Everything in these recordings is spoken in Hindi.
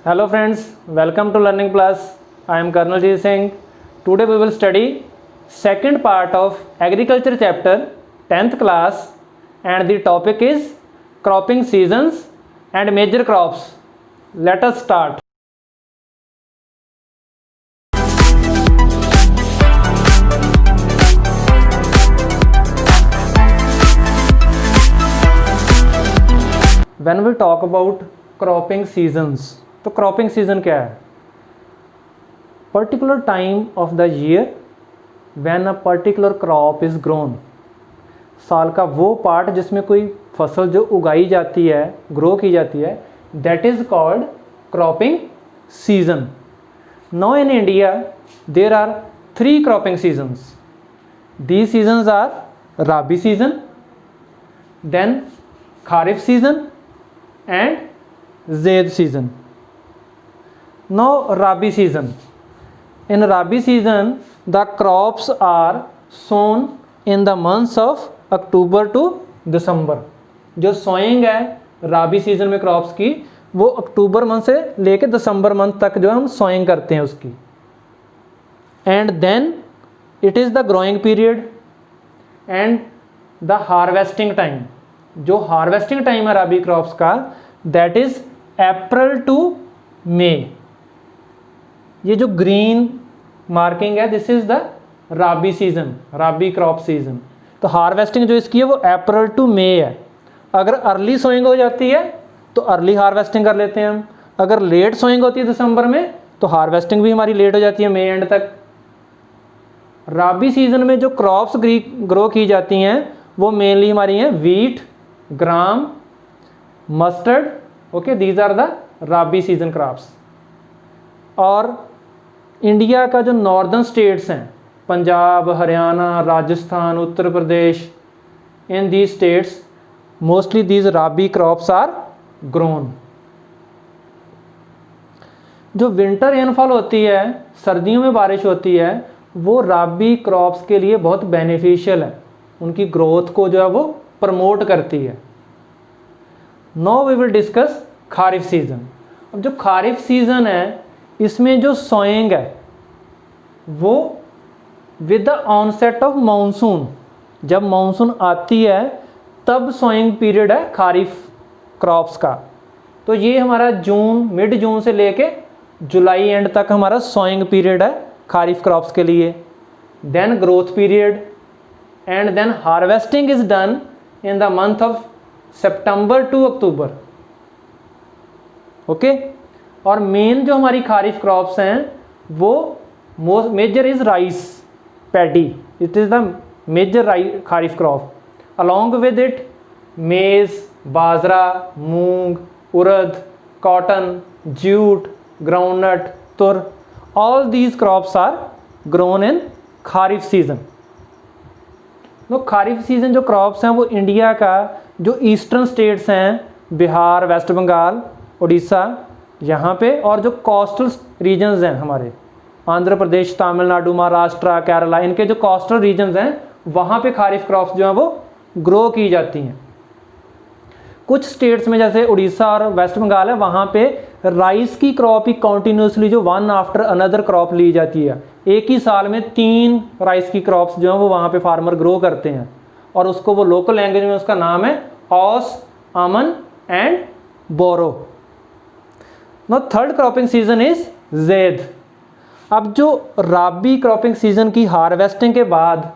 Hello friends, welcome to Learning Plus. I am Karnaljeet Singh. Today we will study second part of agriculture chapter 10th class and the topic is cropping seasons and major crops. Let us start. When we talk about cropping seasons, तो क्रॉपिंग सीजन क्या है? Particular time of the year when a particular crop is grown. साल का वो पार्ट जिसमें कोई फसल जो उगाई जाती है, ग्रो की जाती है, that is called cropping season. Now in India there are 3 cropping seasons. These seasons are rabi season, then kharif season and Zaid season. Now Rabi season. In Rabi season, the crops are sown in the months of October to December. जो सोइंग है राबी सीजन में क्रॉप्स की, वो अक्टूबर मंथ से लेके दिसंबर मंथ तक जो हम सोइंग करते हैं उसकी। And then it is the growing period and the harvesting time. जो हार्वेस्टिंग टाइम है राबी क्रॉप्स का, that is April to May. ये जो ग्रीन मार्किंग है, this is the rabi season, rabi crop season. तो हार्वेस्टिंग जो इसकी है वो अप्रैल टू मई है। अगर अर्ली सोइंग हो जाती है तो अर्ली हार्वेस्टिंग कर लेते हैं हम। अगर लेट सोइंग होती है दिसंबर में तो हार्वेस्टिंग भी हमारी लेट हो जाती है मई एंड तक। राबी सीजन में जो क्रॉप्स ग्रो की जाती हैं वो मेनली हमारी हैं wheat, gram, mustard. Okay, these are the rabi season crops. और इंडिया का जो नॉर्दर्न स्टेट्स हैं, Punjab, Haryana, Rajasthan, Uttar Pradesh, in these states mostly these rabi crops are grown. जो विंटर रेनफॉल होती है, सर्दियों में बारिश होती है, वो राबी क्रॉप्स के लिए बहुत बेनिफिशियल है। उनकी ग्रोथ को जो है वो प्रमोट करती है। Now we will discuss kharif season. अब जो खारिफ सीजन है इसमें जो सोइंग है वो with the onset of monsoon, जब मानसून आती है तब सोइंग पीरियड है खारिफ क्रॉप्स का। तो ये हमारा जून, मिड जून से लेके जुलाई एंड तक हमारा सोइंग पीरियड है खारिफ क्रॉप्स के लिए। Then growth period and then harvesting is done in the month of September to October. Okay, और मेन जो हमारी खारिफ क्रॉप्स हैं वो major is rice, paddy. It is the major kharif crop. Along with it maize, bajra, moong, urad, cotton, jute, groundnut, tur, all these crops are grown in kharif season. तो खारिफ सीजन जो क्रॉप्स हैं वो इंडिया का जो ईस्टर्न स्टेट्स हैं, बिहार, वेस्ट बंगाल, उड़ीसा, यहाँ पे, और जो कोस्टल रीजन्स हैं हमारे आंध्र प्रदेश, तमिलनाडु, महाराष्ट्र, केरला, इनके जो कोस्टल रीजन्स हैं वहाँ पे खारिफ क्रॉप्स जो हैं वो ग्रो की जाती हैं। कुछ स्टेट्स में जैसे उड़ीसा और वेस्ट बंगाल है, वहाँ पे राइस की क्रॉप ही कॉन्टीन्यूसली जो वन आफ्टर अनदर क्रॉप ली जाती है। एक ही साल में 3 राइस की क्रॉप्स जो हैं वो वहाँ पे फार्मर ग्रो करते हैं, और उसको वो लोकल लैंग्वेज में उसका नाम है aus, aman and boro. No third cropping season is zaid. अब जो राबी क्रॉपिंग सीजन की हार्वेस्टिंग के बाद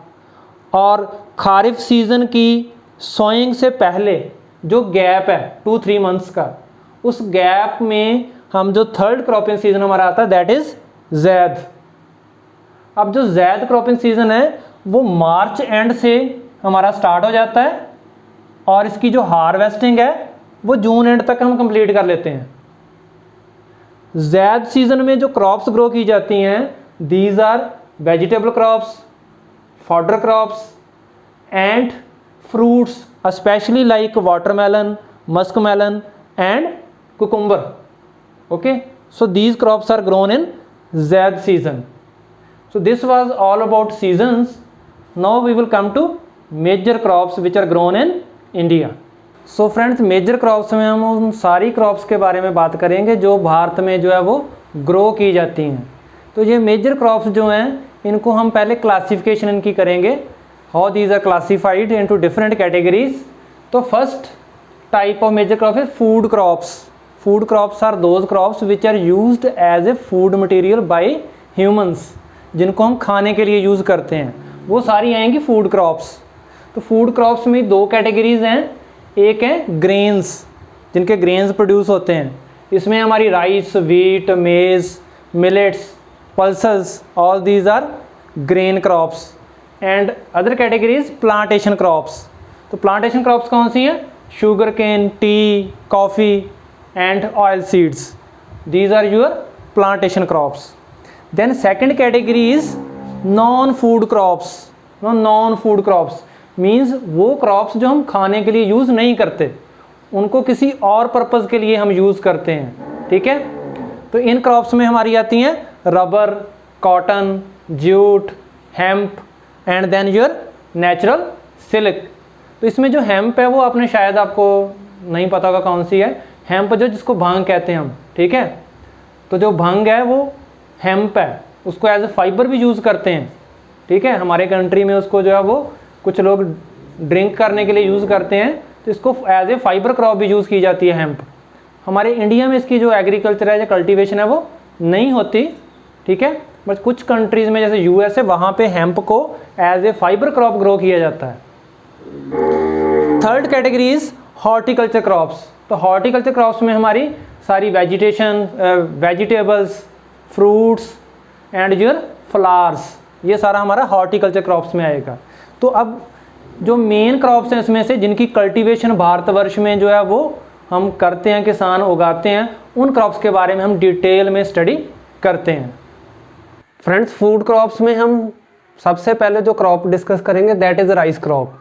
और खारिफ सीजन की सोइंग से पहले जो गैप है 2-3 मंथ्स का, उस गैप में हम जो थर्ड क्रॉपिंग सीजन हमारा आता है दैट इज ज़ैद। अब जो ज़ैद क्रॉपिंग सीजन है वो मार्च एंड से हमारा स्टार्ट हो जाता है, और इसकी जो हार्वेस्टिंग है वो जून एंड तक हम कंप्लीट कर लेते हैं। ज़ैद सीजन में जो क्रॉप्स ग्रो की जाती हैं, these are vegetable crops, fodder crops and fruits, especially like watermelon, muskmelon and cucumber. Okay, so these crops are grown in Zaid season. So this was all about seasons. Now we will come to major crops which are grown in India. So friends, major crops में हम उन सारी क्रॉप्स के बारे में बात करेंगे जो भारत में जो है वो ग्रो की जाती हैं। तो ये मेजर क्रॉप्स जो हैं इनको हम पहले क्लासिफिकेशन इनकी करेंगे, how these are classified into different categories. तो first type of major crop है food crops. Food crops are those crops which are used as a food material by humans, जिनको हम खाने के लिए यूज़ करते हैं, वो सारी आएंगी फूड क्रॉप्स। तो फूड क्रॉप्स में दो कैटेगरीज हैं, एक है ग्रेन्स, जिनके ग्रेन्स प्रोड्यूस होते हैं, इसमें हमारी rice, wheat, maize, millets, pulses, all these are grain crops. And other categories plantation crops. तो प्लांटेशन क्रॉप्स कौन सी हैं? Sugar cane, tea, coffee and oil seeds, these are your plantation crops. Then second category is non food crops. Non food crops means वो क्रॉप्स जो हम खाने के लिए यूज़ नहीं करते, उनको किसी और पर्पज़ के लिए हम यूज़ करते हैं, ठीक है। तो इन क्रॉप्स में हमारी आती हैं rubber, cotton, jute, hemp and then your natural silk. तो इसमें जो हेम्प है वो आपने शायद आपको नहीं पता होगा कौन सी है। हेम्प जो जिसको भांग कहते हैं हम, ठीक है। तो जो भांग है वो हेम्प है, उसको एज ए फाइबर भी यूज़ करते हैं, ठीक है। हमारे कंट्री में उसको जो है वो कुछ लोग ड्रिंक करने के लिए यूज़ करते हैं, तो इसको एज ए फाइबर क्रॉप भी यूज़ की जाती है हेम्प। हमारे इंडिया में इसकी जो एग्रीकल्चर है या कल्टीवेशन है वो नहीं होती, ठीक है। बट कुछ कंट्रीज़ में जैसे यूएस है, वहाँ पे हेम्प को as a fibre crop grow किया जाता है। Third category is horticulture crops. तो हॉर्टिकल्चर क्रॉप्स में हमारी सारी vegetables, fruits and your flowers, ये सारा हमारा हॉर्टिकल्चर क्रॉप्स में आएगा। तो अब जो मेन क्रॉप्स हैं इसमें से जिनकी कल्टीवेशन भारतवर्ष में जो है वो हम करते हैं, किसान उगाते हैं, उन क्रॉप्स के बारे में हम डिटेल में स्टडी करते हैं। फ्रेंड्स, फूड क्रॉप्स में हम सबसे पहले जो क्रॉप डिस्कस करेंगे दैट इज़ राइस क्रॉप।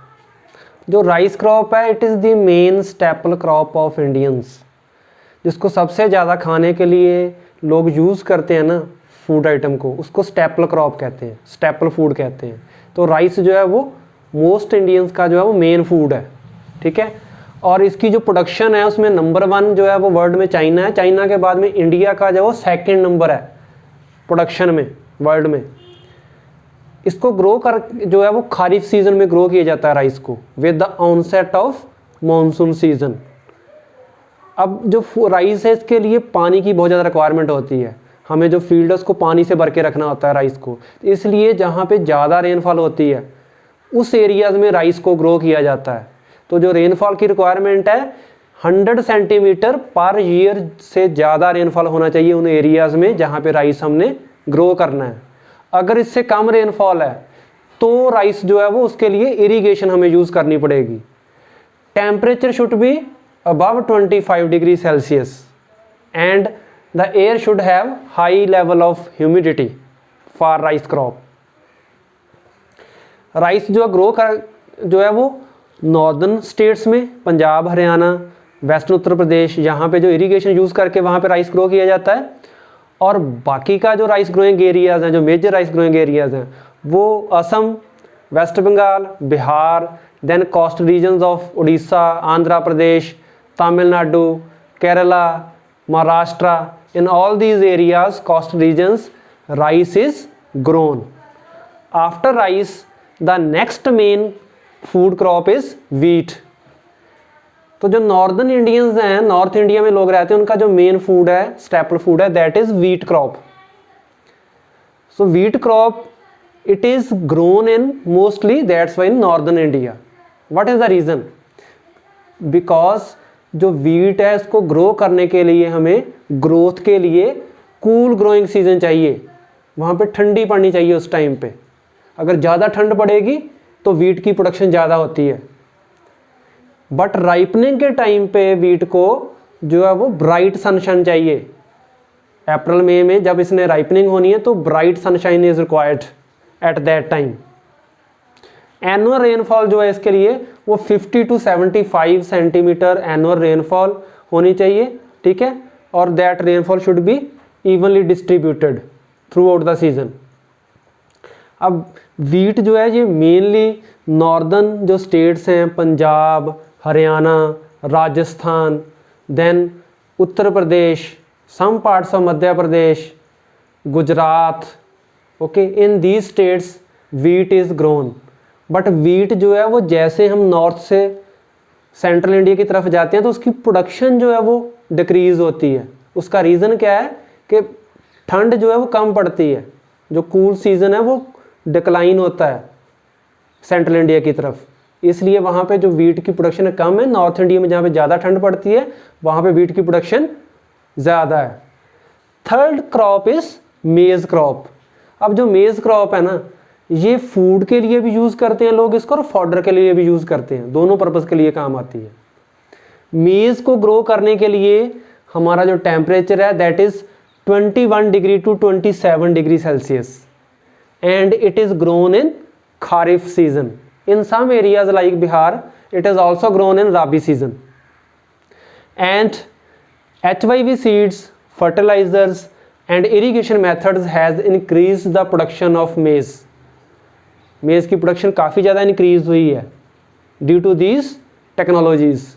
जो राइस क्रॉप है it is the main staple crop of Indians, जिसको सबसे ज़्यादा खाने के लिए लोग यूज़ करते हैं ना फूड आइटम को, उसको स्टेपल क्रॉप कहते हैं, स्टेपल फूड कहते हैं। तो राइस जो है वो मोस्ट इंडियंस का जो है वो मेन फूड है, ठीक है। और इसकी जो प्रोडक्शन है उसमें नंबर 1 जो है वो वर्ल्ड में चाइना है। चाइना के बाद में इंडिया का जो है वो 2nd नंबर है प्रोडक्शन में वर्ल्ड में। इसको ग्रो कर जो है वो खारिफ सीजन में ग्रो किया जाता है राइस को, with the onset of monsoon season. अब जो राइस है इसके लिए पानी की बहुत ज़्यादा रिक्वायरमेंट होती है, हमें जो फील्ड है उसको पानी से भर के रखना होता है राइस को, इसलिए जहाँ पे ज़्यादा रेनफॉल होती है उस एरियाज़ में राइस को ग्रो किया जाता है। तो जो रेनफॉल की रिक्वायरमेंट है 100 सेंटीमीटर पर ईयर से ज़्यादा रेनफॉल होना चाहिए उन एरियाज़ में जहाँ पे राइस हमने ग्रो करना है। अगर इससे कम रेनफॉल है तो राइस जो है वो उसके लिए इरिगेशन हमें यूज़ करनी पड़ेगी। Temperature should be above 25 degree celsius and the air should have high level of humidity for rice crop. Rice जो ग्रो कर जो है वो नॉर्दर्न स्टेट्स में, पंजाब, हरियाणा, वेस्टर्न उत्तर प्रदेश, यहाँ पे जो इरिगेशन यूज़ करके वहाँ पे राइस ग्रो किया जाता है। और बाकी का जो राइस ग्रोइंग एरियाज़ हैं, जो मेजर राइस ग्रोइंग एरियाज़ हैं, वो Assam, waste Bengal, Bihar, then coast regions of Orissa, Andhra Pradesh, Tamil Nadu, Kerala, Maharashtra, in all these areas, coast regions, rice is grown. After rice, the next main food crop is wheat. तो जो नॉर्दर्न इंडियंस हैं, नॉर्थ इंडिया में लोग रहते हैं, उनका जो मेन फूड है, स्टेपल फूड है, that is wheat crop. So wheat crop it is grown in mostly that's why in northern India. What is the reason? Because जो व्हीट है इसको ग्रो करने के लिए हमें ग्रोथ के लिए कूल ग्रोइंग सीजन चाहिए, वहाँ पे ठंडी पड़नी चाहिए उस टाइम पे। अगर ज़्यादा ठंड पड़ेगी तो व्हीट की प्रोडक्शन ज़्यादा होती है। बट राइपनिंग के टाइम पे व्हीट को जो है वो ब्राइट सनशाइन चाहिए। अप्रैल मई में जब इसने राइपनिंग होनी है तो bright sunshine is required at that time. Annual rainfall जो है इसके लिए वो 50 to 75 सेंटीमीटर एनुअल रेनफॉल होनी चाहिए, ठीक है। और that rainfall should be evenly distributed through out the season. अब व्हीट जो है ये मेनली नॉर्दर्न जो स्टेट्स हैं, Punjab, Haryana, Rajasthan, then Uttar Pradesh, some parts of Madhya Pradesh, Gujarat. Okay, in these states wheat is grown. But wheat जो है वो जैसे हम नॉर्थ से सेंट्रल इंडिया की तरफ जाते हैं तो उसकी प्रोडक्शन जो है वो डिक्रीज होती है. उसका रीज़न क्या है कि ठंड जो है वो कम पड़ती है, जो कूल सीज़न है वो डिक्लाइन होता है सेंट्रल इंडिया की तरफ, इसलिए वहाँ पे जो वीट की प्रोडक्शन कम है. नॉर्थ इंडिया में जहाँ पे ज़्यादा ठंड पड़ती है वहाँ पे वीट की प्रोडक्शन ज़्यादा है. थर्ड क्रॉप इज़ मेज़ क्रॉप. अब जो मेज़ क्रॉप है ना, ये फूड के लिए भी यूज़ करते हैं लोग इसको और फॉडर के लिए भी यूज़ करते हैं, दोनों पर्पज़ के लिए काम आती है. मेज़ को ग्रो करने के लिए हमारा जो टेम्परेचर है that is 21 degree to 27 degree celsius, and it is grown in kharif season. In some areas like Bihar, it is also grown in Rabi season. And HYV seeds, fertilizers and irrigation methods has increased the production of maize. Maize की production काफ़ी ज़्यादा increase हुई है due to these technologies.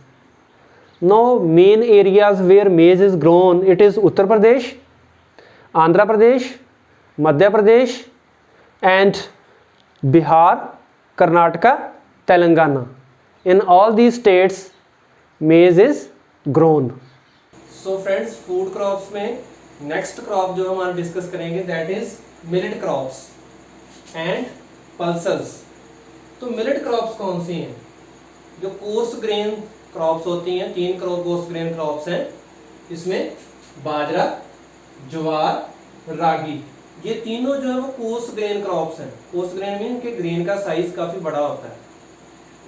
Now main areas where maize is grown, it is Uttar Pradesh, Andhra Pradesh, Madhya Pradesh and Bihar, Karnataka, Telangana. In all these states, maize is grown. So friends, food crops में next crop जो हम आज डिस्कस करेंगे that is millet crops and pulses. तो millet crops कौन सी हैं? जो coarse grain crops होती हैं, 3 coarse grain crops हैं, इसमें बाजरा, ज्वार, रागी, ये तीनों जो है वो कोर्स ग्रेन क्रॉप्स हैं. कोर्स ग्रेन मीन के ग्रेन का साइज काफी बड़ा होता है.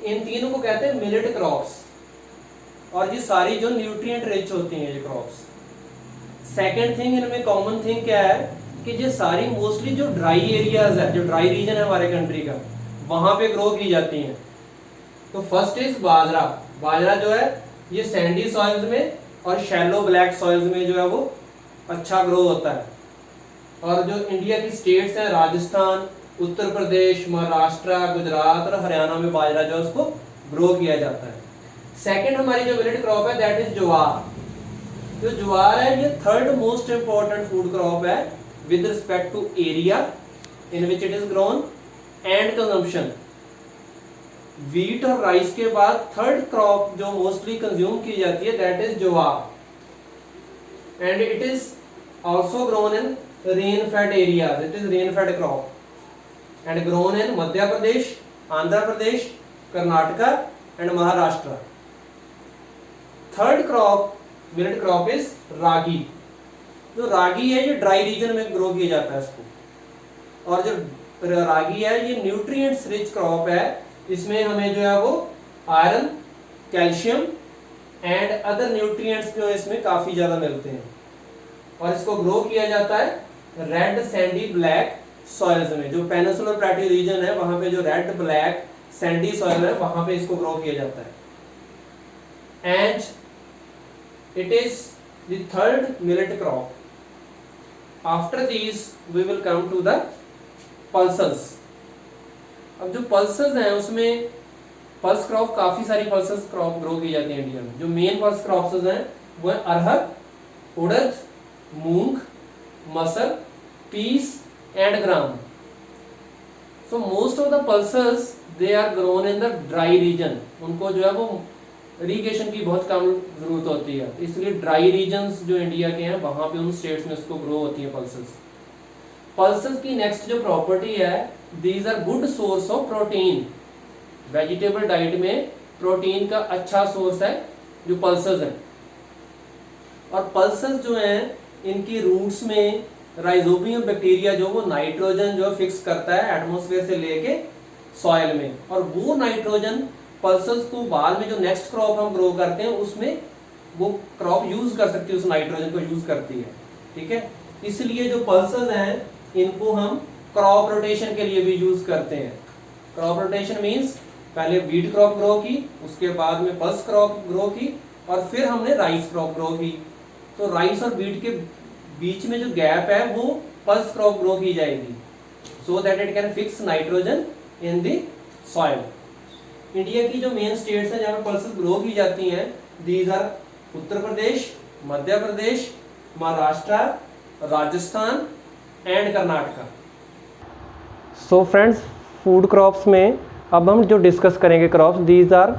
इन तीनों को कहते हैं मिलेट क्रॉप्स, और ये सारी जो न्यूट्रिएंट रिच होती हैं ये क्रॉप्स. सेकंड थिंग, इनमें कॉमन थिंग क्या है कि ये सारी मोस्टली जो ड्राई एरियाज है, जो ड्राई रीजन है हमारे कंट्री का, वहां पे ग्रो की जाती हैं. तो फर्स्ट इज बाजरा. बाजरा जो है ये सैंडी सॉइल्स में और शैलो ब्लैक सॉइल्स में जो है वो अच्छा ग्रो होता है. और जो इंडिया की स्टेट्स हैं, राजस्थान, उत्तर प्रदेश, महाराष्ट्र, गुजरात और हरियाणा में बाजरा जो है उसको ग्रो किया जाता है. सेकंड हमारी जो मिलेट क्रॉप है दैट इज ज्वार. जो ज्वार है ये third most important food crop है with respect to area in which it is grown and consumption. Wheat और राइस के बाद थर्ड क्रॉप जो मोस्टली कंज्यूम की जाती है that is jowar, and it is also grown in rain fed areas. It is rain fed crop and grown in Madhya Pradesh, Andhra Pradesh, Karnataka and Maharashtra. Third crop, millet crop is ragi. जो रागी है ये ड्राई रीजन में ग्रो किया जाता है इसको, और जो रागी है ये न्यूट्रिएंट्स रिच क्रॉप है. इसमें हमें जो है वो iron, calcium and other nutrients जो इसमें काफी ज्यादा मिलते हैं, और इसको ग्रो किया जाता है रेड सैंडी ब्लैक सॉइल्स में. जो पेनिनसुलर प्लेट्यू रीजन है वहां पे जो रेड ब्लैक सैंडी सॉइल है वहां पे इसको ग्रो किया जाता है. And it is the third millet crop. After this we will come to the pulses. अब जो पल्सेस हैं उसमें पल्स क्रॉप, काफी सारी पल्सेस क्रॉप ग्रो की जाती है इंडिया में. जो मेन पल्स क्रॉप्स हैं वो है अरहर, उड़द, मूंग, मसल, peas and gram. So most of the pulses they are grown in the dry region. उनको जो है वो इरिगेशन की बहुत कम जरूरत होती है, इसलिए ड्राई रीजन्स जो इंडिया के हैं वहां पे उन स्टेट्स में उसको ग्रो होती है पल्सेस. पल्सेस की नेक्स्ट जो प्रॉपर्टी है, these are good source of protein. Vegetable diet में प्रोटीन का अच्छा सोर्स है जो पल्सेस है. और पल्सेस जो हैं इनकी रूट्स में राइजोबियम बैक्टीरिया जो वो नाइट्रोजन जो फिक्स करता है एटमॉस्फेयर से लेके सॉइल में, और वो नाइट्रोजन पल्सेस को बाद में जो नेक्स्ट क्रॉप हम ग्रो करते हैं उसमें वो क्रॉप यूज कर सकती है, उस नाइट्रोजन को यूज करती है. ठीक है, इसलिए जो पल्सेस हैं इनको हम क्रॉप रोटेशन के लिए भी यूज करते हैं. क्रॉप रोटेशन मीन्स पहले व्हीट क्रॉप ग्रो की, उसके बाद में पल्स क्रॉप ग्रो की, और फिर हमने राइस क्रॉप ग्रो की. तो राइस और व्हीट के बीच में जो गैप है वो पल्स क्रॉप ग्रो की जाएगी, so that it can fix nitrogen in the soil. India की जो मेन स्टेट्स हैं जहाँ पे पल्सेस ग्रो की जाती हैं these are Uttar Pradesh, Madhya Pradesh, Maharashtra, Rajasthan and Karnataka. So friends, food crops में अब हम जो डिस्कस करेंगे crops, these are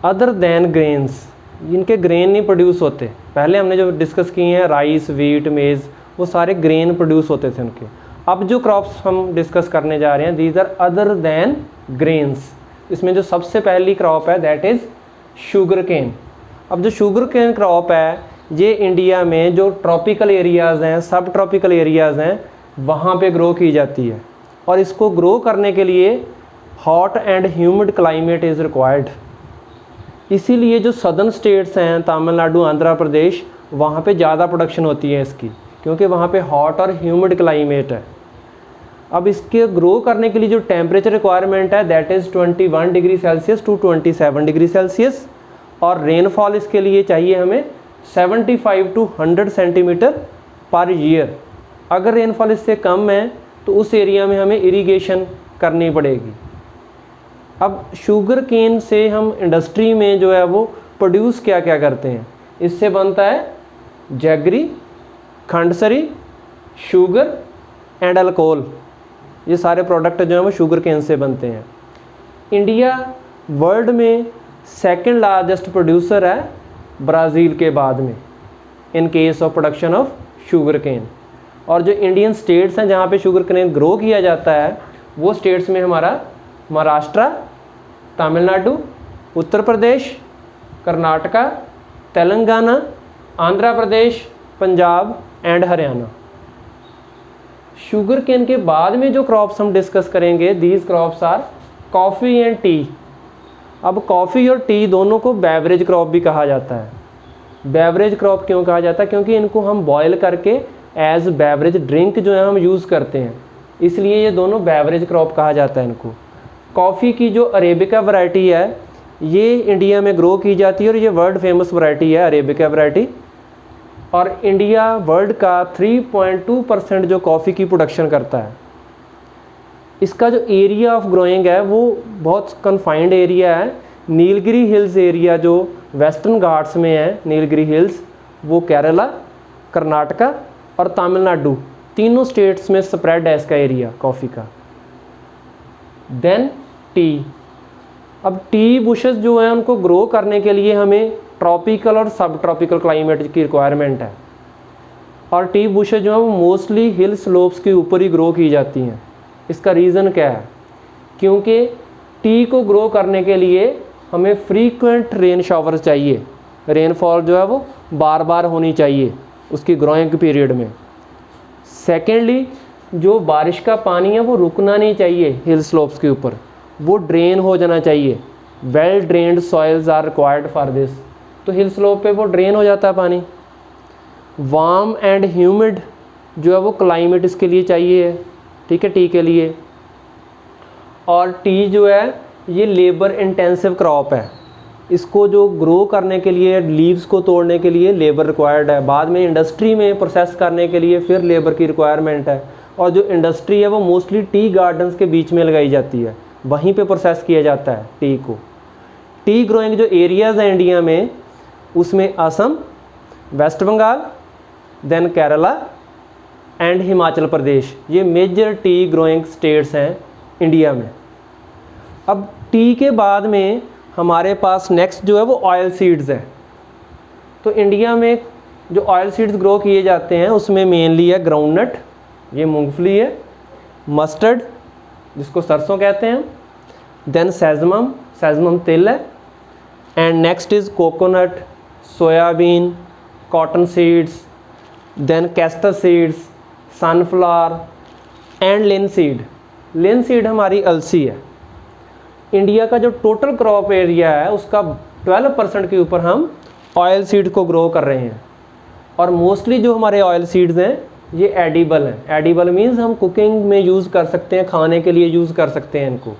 other than grains, इनके ग्रेन नहीं प्रोड्यूस होते। पहले हमने जो डिस्कस किए हैं राइस, वीट, मेज़, वो सारे ग्रेन प्रोड्यूस होते थे उनके। अब जो क्रॉप्स हम डिस्कस करने जा रहे हैं, these are other than grains. इसमें जो सबसे पहली क्रॉप है दैट इज़ शुगर केन। अब जो शुगर केन क्रॉप है, ये इंडिया में जो ट्रॉपिकल एरियाज़ हैं, सब ट्रॉपिकल एरियाज़ हैं, वहाँ पे ग्रो की जाती है। और इसको ग्रो करने के लिए hot and humid climate is required. इसीलिए जो सदर्न स्टेट्स हैं, तमिलनाडु, आंध्र प्रदेश, वहाँ पे ज़्यादा प्रोडक्शन होती है इसकी, क्योंकि वहाँ पे हॉट और ह्यूमिड क्लाइमेट है। अब इसके ग्रो करने के लिए जो टेम्परेचर रिक्वायरमेंट है that is 21 degree celsius to 27 degree celsius, और रेनफॉल इसके लिए चाहिए हमें 75 टू 100 सेंटीमीटर पर ईयर। अगर रेनफॉल इससे कम है तो उस एरिया में हमें इरिगेशन करनी पड़ेगी। अब शुगर केन से हम इंडस्ट्री में जो है वो प्रोड्यूस क्या क्या करते हैं, इससे बनता है जैगरी, खंडसरी, शुगर एंड अल्कोहल। ये सारे प्रोडक्ट जो हैं वो शुगर केन से बनते हैं। इंडिया वर्ल्ड में सेकंड लार्जेस्ट प्रोड्यूसर है ब्राज़ील के बाद में in case of production of sugar cane. और जो इंडियन स्टेट्स हैं जहाँ पे शुगर केन ग्रो किया जाता है, वो स्टेट्स में हमारा Maharashtra, Tamil Nadu, Uttar Pradesh, Karnataka, Telangana, Andhra Pradesh, Punjab and Haryana. Sugar cane के बाद में जो क्रॉप्स हम डिस्कस करेंगे, these crops are coffee and tea. अब कॉफ़ी और टी दोनों को बेवरेज क्रॉप भी कहा जाता है। बेवरेज क्रॉप क्यों कहा जाता है? क्योंकि इनको हम बॉयल करके एज बेवरेज ड्रिंक जो है हम यूज़ करते हैं, इसलिए ये दोनों बेवरेज क्रॉप कहा जाता है इनको। कॉफ़ी की जो अरेबिका वैरायटी है, ये इंडिया में ग्रो की जाती है और ये वर्ल्ड फेमस वैरायटी है अरेबिका वैरायटी। और इंडिया वर्ल्ड का 3.2% जो कॉफ़ी की प्रोडक्शन करता है। इसका जो एरिया ऑफ ग्रोइंग है वो बहुत कन्फाइंड एरिया है। नीलगिरी हिल्स एरिया जो वेस्टर्न घाट्स में है, नीलगिरी हिल्स, वो केरला, कर्नाटका और तमिलनाडु तीनों स्टेट्स में स्प्रेड है इसका एरिया कॉफ़ी का। Then tea. अब टी बुशेस जो हैं उनको ग्रो करने के लिए हमें ट्रॉपिकल और सब ट्रॉपिकल क्लाइमेट की रिक्वायरमेंट है। और टी बुशेस जो हैं वो मोस्टली हिल स्लोप्स के ऊपर ही ग्रो की जाती हैं। इसका रीज़न क्या है? क्योंकि टी को ग्रो करने के लिए हमें फ्रीक्वेंट रेन शावर चाहिए, रेनफॉल जो है वो बार बार होनी चाहिए उसकी ग्रोइंग पीरियड में। सेकेंडली, जो बारिश का पानी है वो रुकना नहीं चाहिए हिल स्लोप्स के ऊपर, वो ड्रेन हो जाना चाहिए। Well drained soils are required for this. तो हिल स्लोप पे वो ड्रेन हो जाता है पानी। वार्म एंड ह्यूमिड जो है वो क्लाइमेट इसके लिए चाहिए है, ठीक है, टी के लिए। और टी जो है ये लेबर इंटेंसिव क्रॉप है। इसको जो ग्रो करने के लिए, लीव्स को तोड़ने के लिए लेबर रिक्वायर्ड है, बाद में इंडस्ट्री में प्रोसेस करने के लिए फिर लेबर की रिक्वायरमेंट है। और जो इंडस्ट्री है वो मोस्टली टी गार्डन्स के बीच में लगाई जाती है, वहीं पे प्रोसेस किया जाता है टी को। टी ग्रोइंग जो एरियाज़ हैं इंडिया में, उसमें Assam, waste Bengal, then Kerala and Himachal Pradesh, ये मेजर टी ग्रोइंग स्टेट्स हैं इंडिया में। अब टी के बाद में हमारे पास नेक्स्ट जो है वो ऑयल सीड्स है। तो इंडिया में जो ऑयल सीड्स ग्रो किए जाते हैं उसमें मेनली है ग्राउंडनट, ये मूंगफली है, मस्टर्ड जिसको सरसों कहते हैं, देन सेजमम, सेजमम तिल है, and next is coconut, soybean, cotton seeds, then castor seeds, sunflower and linseed. Linseed हमारी अलसी है। इंडिया का जो टोटल क्रॉप एरिया है उसका 12% के ऊपर हम ऑयल सीड को ग्रो कर रहे हैं। और मोस्टली जो हमारे ऑयल सीड्स हैं ये एडिबल हैं। एडिबल मीन्स हम कुकिंग में यूज़ कर सकते हैं, खाने के लिए यूज़ कर सकते हैं इनको,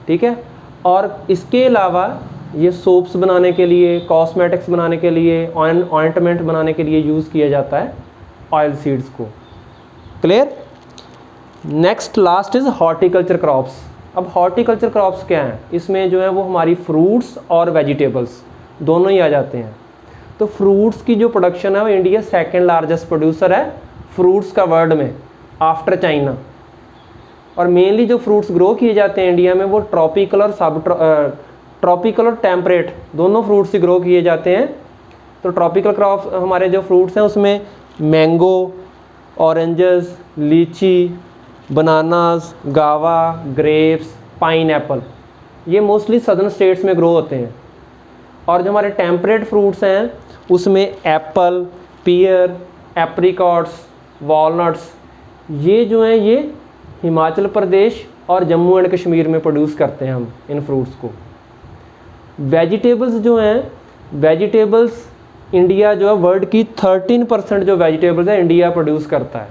ठीक है। और इसके अलावा ये सोप्स बनाने के लिए, कॉस्मेटिक्स बनाने के लिए, ऑइंटमेंट बनाने के लिए यूज़ किया जाता है ऑयल सीड्स को। Clear? Next last is horticulture crops. अब हॉर्टिकल्चर क्रॉप्स क्या हैं? इसमें जो है वो हमारी फ्रूट्स और वेजिटेबल्स दोनों ही आ जाते हैं। तो फ्रूट्स की जो प्रोडक्शन है वो इंडिया सेकेंड लार्जेस्ट प्रोड्यूसर है फ्रूट्स का वर्ल्ड में आफ्टर चाइना। और मेनली जो फ्रूट्स ग्रो किए जाते हैं इंडिया में वो ट्रॉपिकल और ट्रॉपिकल और टेम्परेट दोनों फ्रूट्स ही ग्रो किए जाते हैं। तो ट्रॉपिकल क्रॉप हमारे जो फ्रूट्स हैं उसमें मैंगो, ऑरेंजेस, लीची, बनानास, गावा, ग्रेप्स, पाइनएप्पल, ये मोस्टली सदर्न स्टेट्स में ग्रो होते हैं। और जो हमारे टेम्परेट फ्रूट्स हैं उसमें एप्पल, पियर, एप्रिकॉट्स, वॉलनट्स, ये जो हैं ये हिमाचल प्रदेश और जम्मू एंड कश्मीर में प्रोड्यूस करते हैं हम इन फ्रूट्स को। वेजिटेबल्स जो हैं, वेजिटेबल्स इंडिया जो है वर्ल्ड की 13% जो वेजिटेबल्स है इंडिया प्रोड्यूस करता है।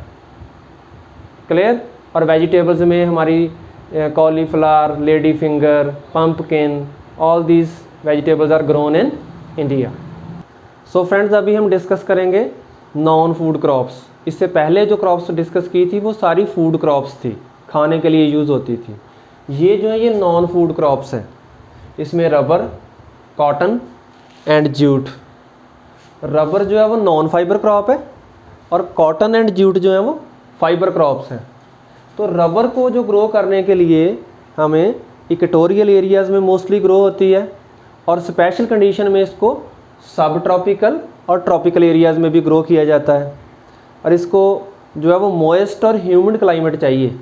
क्लियर। और वेजिटेबल्स में हमारी cauliflower, lady finger, pumpkin, all these vegetables are grown in India. So friends, अभी हम डिस्कस करेंगे नॉन फूड क्रॉप्स। इससे पहले जो क्रॉप्स डिस्कस की थी वो सारी फूड क्रॉप्स थी, खाने के लिए यूज़ होती थी। ये जो है ये नॉन फूड क्रॉप्स हैं। इसमें rubber, cotton and jute. Rubber जो है वो नॉन फाइबर क्रॉप है और कॉटन एंड जूट जो है वो फाइबर क्रॉप्स हैं। तो रबर को जो ग्रो करने के लिए हमें इक्वेटोरियल एरियाज़ में मोस्टली ग्रो होती है और स्पेशल कंडीशन में इसको सब ट्रॉपिकल और ट्रॉपिकल एरियाज़ में भी ग्रो किया जाता है। और इसको जो है वो मॉइस्ट और ह्यूमिड क्लाइमेट चाहिए।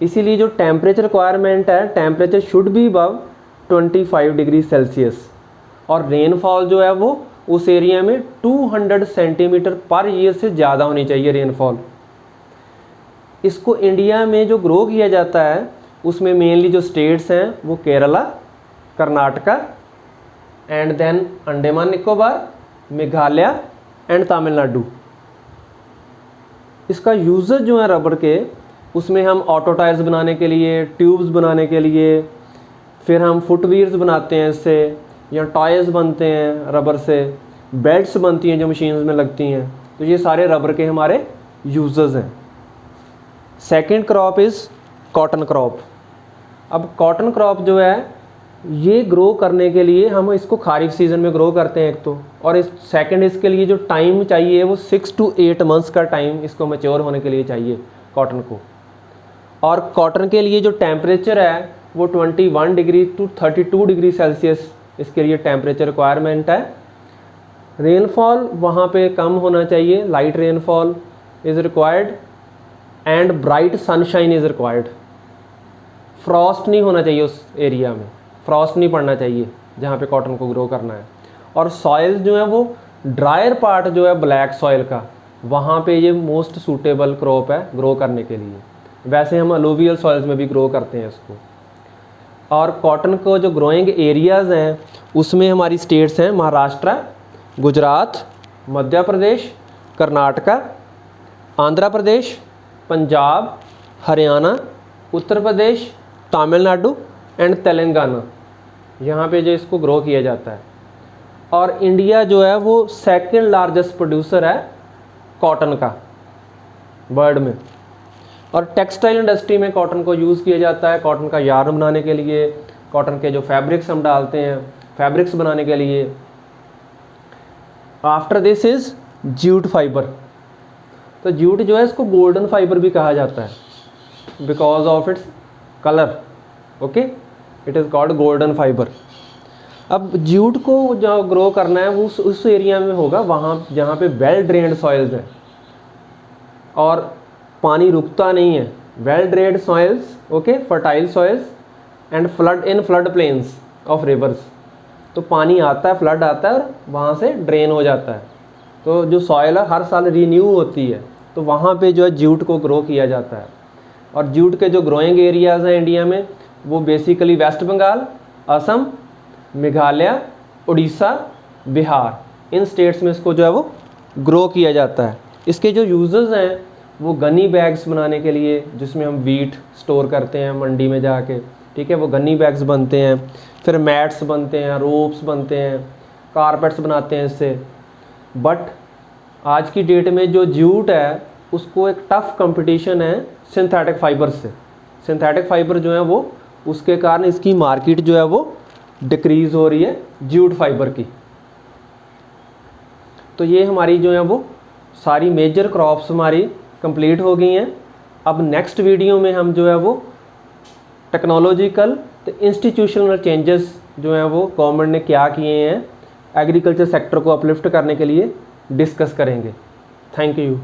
इसीलिए जो टेम्परेचर रिक्वायरमेंट है, temperature should be above 25 degree celsius. और रेनफॉल जो है वो उस एरिया में 200 सेंटीमीटर पर ईयर से ज़्यादा होनी चाहिए रेनफॉल। इसको इंडिया में जो ग्रो किया जाता है उसमें मेनली जो स्टेट्स हैं वो Kerala, Karnataka and then Andaman Nicobar, Meghalaya and Tamil Nadu. इसका यूज़र जो है रबर के, उसमें हम ऑटो टायर्स बनाने के लिए, ट्यूब्स बनाने के लिए, फिर हम फुटवीयर्स बनाते हैं इससे, या टॉयज़ बनते हैं रबर से, बेल्ट्स बनती हैं जो मशीन्स में लगती हैं। तो ये सारे रबर के हमारे यूज़र्स हैं। Second crop is cotton crop. अब कॉटन क्रॉप जो है ये ग्रो करने के लिए हम इसको खारिफ सीज़न में ग्रो करते हैं एक तो, और इस सेकंड इसके लिए जो टाइम चाहिए वो 6 to 8 मंथ्स का टाइम इसको मैच्योर होने के लिए चाहिए कॉटन को। और कॉटन के लिए जो टेम्परेचर है वो 21 डिग्री टू 32 डिग्री सेल्सियस इसके लिए टेम्परेचर रिक्वायरमेंट है। रेनफॉल वहाँ पे कम होना चाहिए, light rainfall is required and bright sunshine is required. Frost नहीं होना चाहिए उस एरिया में, फ्रॉस्ट नहीं पड़ना चाहिए जहाँ पे कॉटन को ग्रो करना है। और सॉइल जो है वो ड्रायर पार्ट जो है ब्लैक सॉइल का, वहाँ पे ये मोस्ट सूटेबल क्रॉप है ग्रो करने के लिए। वैसे हम अलूवियल सॉइल्स में भी ग्रो करते हैं इसको। और कॉटन को जो ग्रोइंग एरियाज़ हैं उसमें हमारी स्टेट्स हैं महाराष्ट्र, गुजरात, मध्य प्रदेश, कर्नाटका, आंध्र प्रदेश, पंजाब, हरियाणा, उत्तर प्रदेश, तमिलनाडु एंड तेलंगाना। यहाँ पे जो इसको ग्रो किया जाता है। और इंडिया जो है वो सेकंड लार्जेस्ट प्रोड्यूसर है कॉटन का वर्ल्ड में। और टेक्सटाइल इंडस्ट्री में कॉटन को यूज़ किया जाता है, कॉटन का यार्न बनाने के लिए, कॉटन के जो फैब्रिक्स हम डालते हैं फैब्रिक्स बनाने के लिए। After this is jute fibre. तो जूट जो है इसको गोल्डन फाइबर भी कहा जाता है because of its colour. Okay, it is called golden fibre. अब जूट को जो ग्रो करना है वो उस एरिया में होगा वहाँ जहाँ पे वेल ड्रेन्ड सॉइल्स है और पानी रुकता नहीं है। Well drained soils, okay, fertile soils and flood in flood plains of reverse. तो पानी आता है, फ्लड आता है और वहाँ से ड्रेन हो जाता है। तो जो सॉइल है हर साल रीन्यू होती है, तो वहाँ पे जो है जूट को ग्रो किया जाता है। और जूट के जो ग्रोइंग एरियाज़ हैं इंडिया में वो बेसिकली वेस्ट बंगाल, असम, मेघालय, उड़ीसा, बिहार, इन स्टेट्स में इसको जो है वो ग्रो किया जाता है। इसके जो यूज़र्स हैं वो गनी बैग्स बनाने के लिए, जिसमें हम वीट स्टोर करते हैं मंडी में जाके, ठीक है, वो गनी बैग्स बनते हैं। फिर मैट्स बनते हैं, रोप्स बनते हैं, कारपेट्स बनाते हैं इससे। बट आज की डेट में जो जूट है उसको एक टफ़ कंपटीशन है सिंथेटिक फाइबर से। सिंथेटिक फाइबर जो है वो उसके कारण इसकी मार्केट जो है वो डिक्रीज़ हो रही है ज्यूट फाइबर की। तो ये हमारी जो है वो सारी मेजर क्रॉप्स हमारी कंप्लीट हो गई हैं। अब नेक्स्ट वीडियो में हम जो है वो टेक्नोलॉजिकल तो इंस्टीट्यूशनल चेंजेस जो हैं वो गवर्नमेंट ने क्या किए हैं एग्रीकल्चर सेक्टर को अपलिफ्ट करने के लिए डिस्कस करेंगे। Thank you.